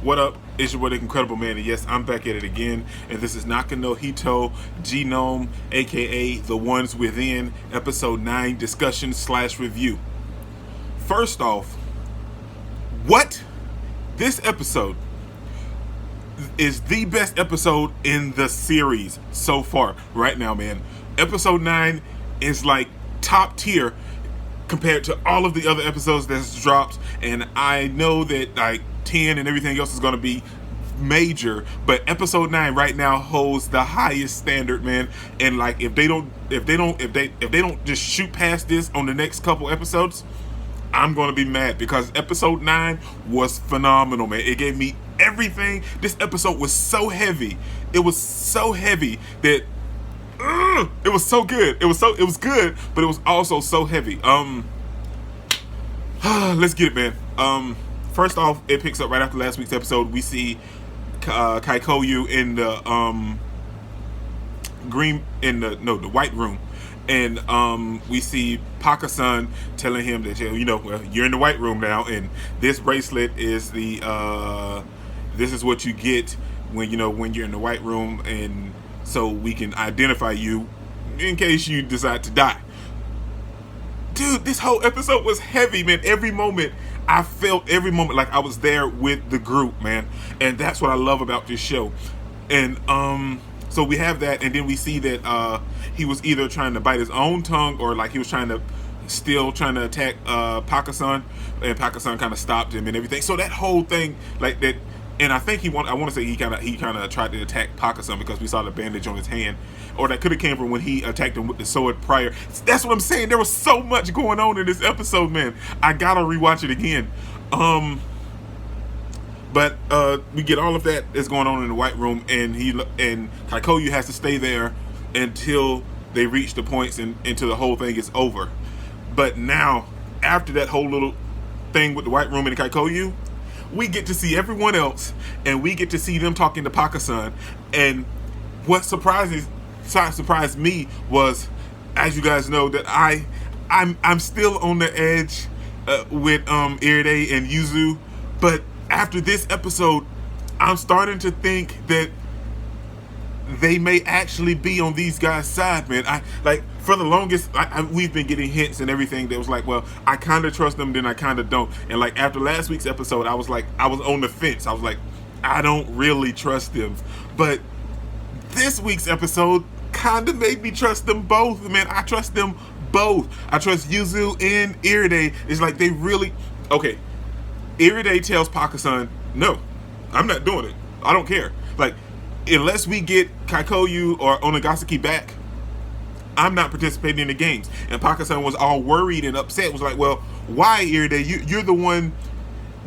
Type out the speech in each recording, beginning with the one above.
What up? It's your boy, the Incredible Man, and yes, I'm back at it again. And this is Naka no hito Genome, aka The Ones Within, Episode 9 discussion / review. First off, what? This episode is the best episode in the series so far, right now, man. Episode 9 is like top tier compared to all of the other episodes that's dropped, and I know that like 10 and everything else is going to be major, but episode 9 right now holds the highest standard, man. And like if they don't just shoot past this on the next couple episodes, I'm going to be mad, because episode 9 was phenomenal, man. It gave me everything. This episode was so heavy. It was so heavy that it was so good. It was good, but it was also so heavy. Let's get it, man. First off, it picks up right after last week's episode. We see Jikkyouchuu in the the white room, and we see Paka-san telling him that well, you're in the white room now, and this bracelet is this is what you get when you're in the white room, and so we can identify you in case you decide to die. Dude, this whole episode was heavy, man. I felt every moment like I was there with the group, man. And that's what I love about this show. And so we have that, and then we see that he was either trying to bite his own tongue, or like he was trying to attack Paka-san, and Paka-san kind of stopped him and everything. So that whole thing, like that. And I think I want to say he kind of tried to attack Paka-san because we saw the bandage on his hand, or that could have came from when he attacked him with the sword prior. That's what I'm saying. There was so much going on in this episode, man. I gotta rewatch it again. But we get all of that that's going on in the white room, and Jikkyouchuu has to stay there until they reach the points and until the whole thing is over. But now, after that whole little thing with the white room and Jikkyouchuu, we get to see everyone else, and we get to see them talking to Paka-san. And what surprised me was, as you guys know, that I'm still on the edge with Iride and Yuzu, but after this episode, I'm starting to think that they may actually be on these guys' side, man. For the longest, we've been getting hints and everything that was like, well, I kind of trust them, then I kind of don't. And like after last week's episode, I was on the fence. I was like, I don't really trust them. But this week's episode kind of made me trust them both, man. I trust them both. I trust Yuzu and Iride. It's like they really... Okay, Iride tells Paka-san, no, I'm not doing it. I don't care. Like, unless we get Jikkyouchuu or Onagasaki back, I'm not participating in the games. And Paka-san was all worried and upset. Was like, well, why, Iride? You're the one.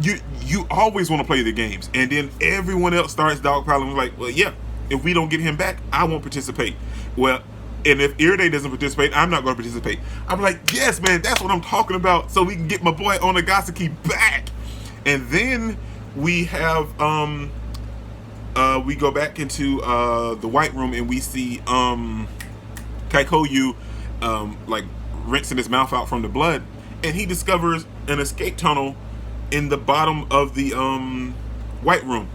You always want to play the games. And then everyone else starts dogpiling. Was like, well, yeah, if we don't get him back, I won't participate. Well, and if Iride doesn't participate, I'm not going to participate. I'm like, yes, man, that's what I'm talking about. So we can get my boy Onagasaki back. And then we have we go back into the white room, and we see Jikkyouchuu like rinsing his mouth out from the blood, and he discovers an escape tunnel in the bottom of the white room.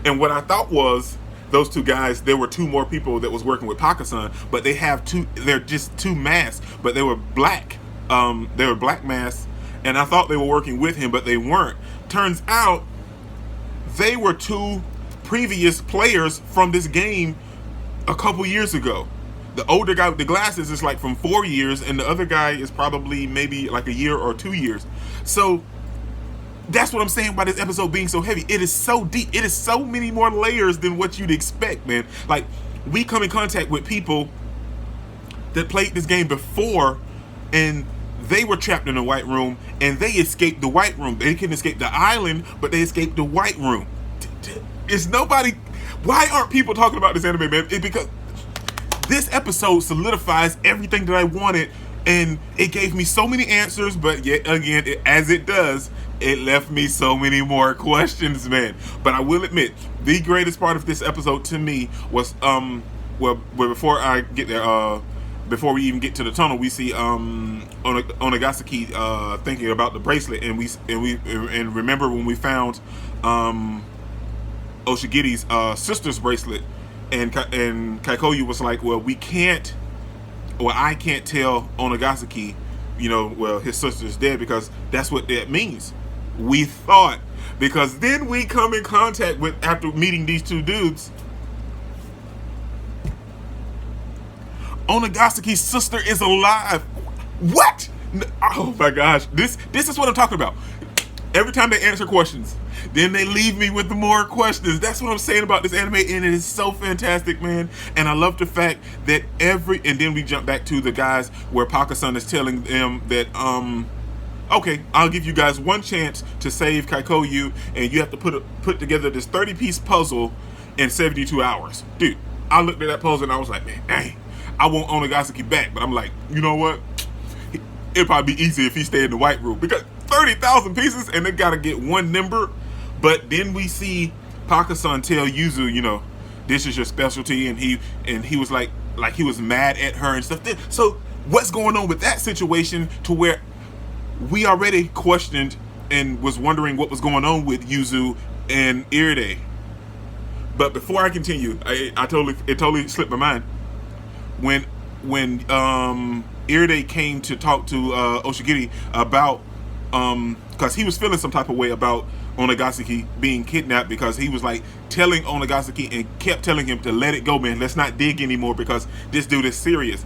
And what I thought was those two guys, there were two more people that was working with Paka-san, but they're just two masks, but they were black. They were black masks, and I thought they were working with him, but they weren't. Turns out they were two previous players from this game a couple years ago. The older guy with the glasses is like from 4 years, and the other guy is probably maybe like a year or 2 years. So that's what I'm saying about this episode being so heavy. It is so deep. It is so many more layers than what you'd expect, man. Like, we come in contact with people that played this game before, and they were trapped in a white room, and they escaped the white room. They couldn't escape the island, but they escaped the white room. It's nobody... Why aren't people talking about this anime, man? It's because this episode solidifies everything that I wanted, and it gave me so many answers, but yet again, as it does, it left me so many more questions, man. But I will admit, the greatest part of this episode to me was, before I get there, before we even get to the tunnel, we see Onagasaki thinking about the bracelet, and remember when we found Oshigiri's sister's bracelet, and Kaikoyu was like, well, we can't, or I can't tell Onagasaki, well, his sister's dead, because that's what that means. We thought, because then we come in contact with, after meeting these two dudes, Onagasaki's sister is alive. What? Oh my gosh, this is what I'm talking about. Every time they answer questions, then they leave me with more questions. That's what I'm saying about this anime, and it is so fantastic, man. And I love the fact that and then we jump back to the guys where Paka-san is telling them that, okay, I'll give you guys one chance to save Kaikoyu, and you have to put together this 30-piece puzzle in 72 hours. Dude, I looked at that puzzle and I was like, man, dang, I want Onagasaki back. But I'm like, you know what? It'd probably be easy if he stayed in the white room, because 30,000 pieces and they gotta get one number. But then we see Paka-san tell Yuzu, this is your specialty, and he was like he was mad at her and stuff. So what's going on with that situation, to where we already questioned and was wondering what was going on with Yuzu and Iride. But before I continue, it totally slipped my mind when Iride came to talk to Oshigiri about, because he was feeling some type of way about Onagasaki being kidnapped, because he was like telling Onagasaki and kept telling him to let it go, man. Let's not dig anymore, because this dude is serious.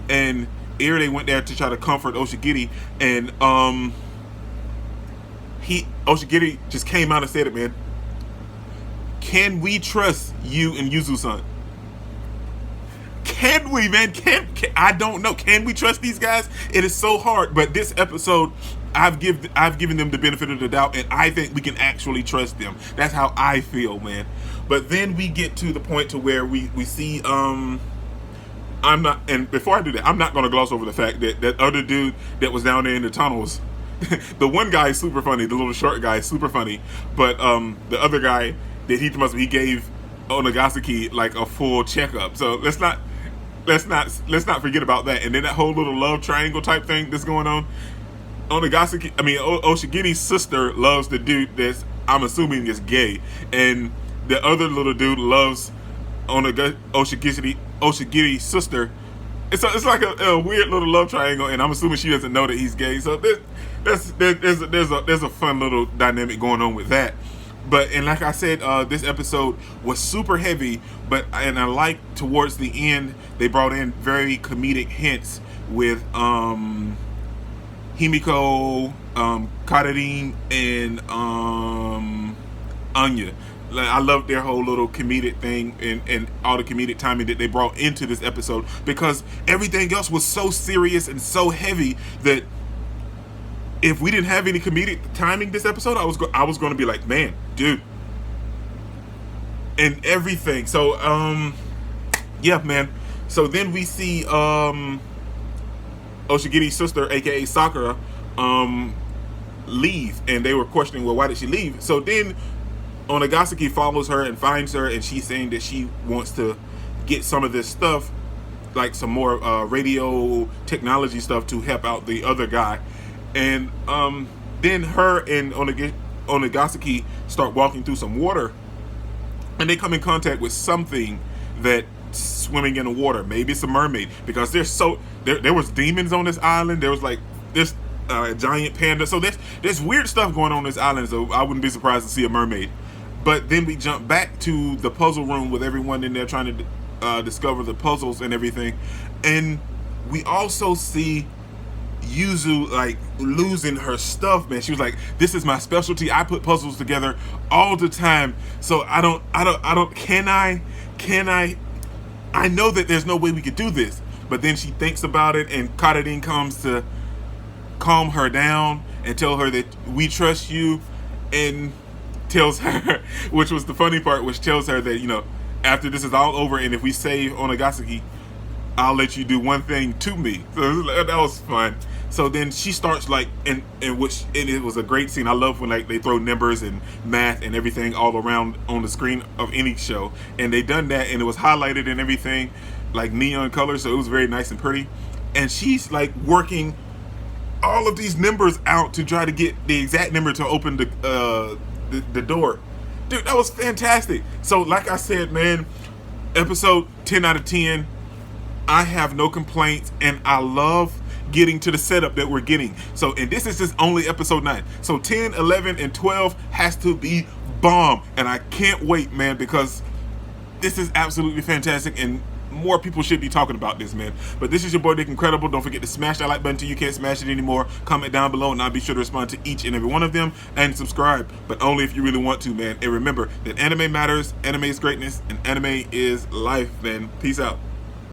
And Iride went there to try to comfort Oshigiri, and Oshigiri just came out and said it, man. Can we trust you and Yuzu-san? Can we, man? Can I don't know. Can we trust these guys? It is so hard. But this episode, I've given them the benefit of the doubt, and I think we can actually trust them. That's how I feel, man. But then we get to the point to where we see and before I do that, I'm not going to gloss over the fact that that other dude that was down there in the tunnels, the one guy is super funny, the little short guy is super funny, but the other guy that he gave Onagasaki like a full checkup. So let's not forget about that. And then that whole little love triangle type thing that's going on. Oshigiri's sister loves the dude that's, I'm assuming, is gay, and the other little dude loves Oshigiri's sister. It's like a weird little love triangle, and I'm assuming she doesn't know that he's gay. So there's a fun little dynamic going on with that. And like I said, this episode was super heavy, and I like towards the end they brought in very comedic hints with Himiko, Karerin, and Anya. I love their whole little comedic thing and all the comedic timing that they brought into this episode, because everything else was so serious and so heavy that if we didn't have any comedic timing this episode, I was going to be like, man, dude, and everything. So yeah, man. So then we see Oshigiri's sister, aka Sakura, leave, and they were questioning, well, why did she leave? So then Onagasaki follows her and finds her, and she's saying that she wants to get some of this stuff, like some more radio technology stuff, to help out the other guy. And then her and Onagasaki start walking through some water, and they come in contact with something that's swimming in the water. Maybe it's a mermaid, because there was demons on this island. There was like this giant panda. So there's weird stuff going on this island, so I wouldn't be surprised to see a mermaid. But then we jump back to the puzzle room with everyone in there trying to discover the puzzles and everything. And we also see Yuzu like losing her stuff, man. She was like, this is my specialty. I put puzzles together all the time. So I know that there's no way we could do this. But then she thinks about it, and Karerin comes to calm her down and tell her that we trust you, and tells her, which was the funny part, which tells her that, after this is all over, and if we save Onagasaki, I'll let you do one thing to me. So that was fun. So then she starts like, and it was a great scene. I love when like they throw numbers and math and everything all around on the screen of any show, and they done that, and it was highlighted and everything, like neon colors. So it was very nice and pretty. And she's like working all of these numbers out to try to get the exact number to open the door. Dude, that was fantastic. So like I said, man, episode 10 out of 10. I have no complaints, and I love getting to the setup that we're getting. So, and this is just only episode 9. So 10, 11, and 12 has to be bomb. And I can't wait, man, because this is absolutely fantastic, and more people should be talking about this, man. But this is your boy Dick Incredible. Don't forget to smash that like button till you can't smash it anymore. Comment down below, and I'll be sure to respond to each and every one of them. And subscribe, but only if you really want to, man. And remember that anime matters, anime is greatness, and anime is life, man. Peace out.